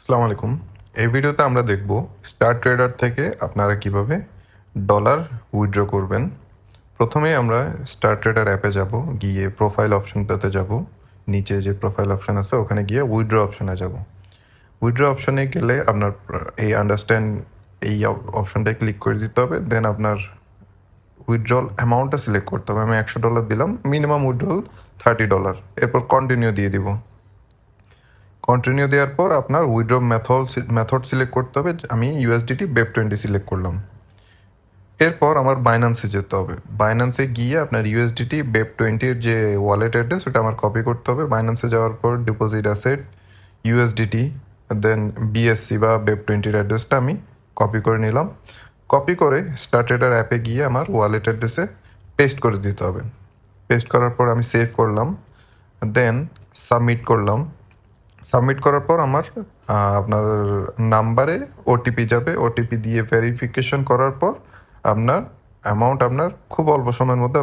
আসসালামু আলাইকুম। এই ভিডিওতে আমরা দেখব স্টার ট্রেডার থেকে আপনারা কিভাবে ডলার উইথড্র করবেন। প্রথমেই আমরা স্টার ট্রেডার অ্যাপে যাব, গিয়ে প্রোফাইল অপশনটাতে যাব। নিচে যে প্রোফাইল অপশন আছে ওখানে গিয়ে উইথড্র অপশনে যাব। উইথড্র অপশনে গেলে আপনার এই আন্ডারস্ট্যান্ড এই অপশনটায় ক্লিক করে দিতে হবে। দেন আপনার উইথড্রল অ্যামাউন্টটা সিলেক্ট করতে হবে। আমি $100 দিলাম, মিনিমাম উইথড্রল $30। এরপর কন্টিনিউ দিয়ে দিব। কন্টিনিউ দেওয়ার পর আপনার উইথড্র মেথড সিলেক্ট করতে হবে। আমি ইউএসডিটি BEP20 সিলেক্ট করলাম। এরপর আমার বাইন্যান্সে যেতে হবে। বাইন্যান্সে গিয়ে আপনার ইউএসডিটি BEP20-র যে ওয়ালেট অ্যাড্রেস ওটা আমার কপি করতে হবে। বাইন্যান্সে যাওয়ার পর ডিপোজিট অ্যাসেট ইউএসডিটি, দেন বিএসসি বা BEP20-র অ্যাড্রেসটা আমি কপি করে নিলাম। কপি করে স্টার ট্রেডার অ্যাপে গিয়ে আমার ওয়ালেট অ্যাড্রেসে পেস্ট করে দিতে হবে। পেস্ট করার পর আমি সেভ করলাম, দেন সাবমিট করলাম। সাবমিট করার পর আমার আপনার নাম্বারে ওটিপি যাবে। ওটিপি দিয়ে ভেরিফিকেশন করার পর আপনার অ্যামাউন্ট আপনার খুব অল্প সময়ের মধ্যে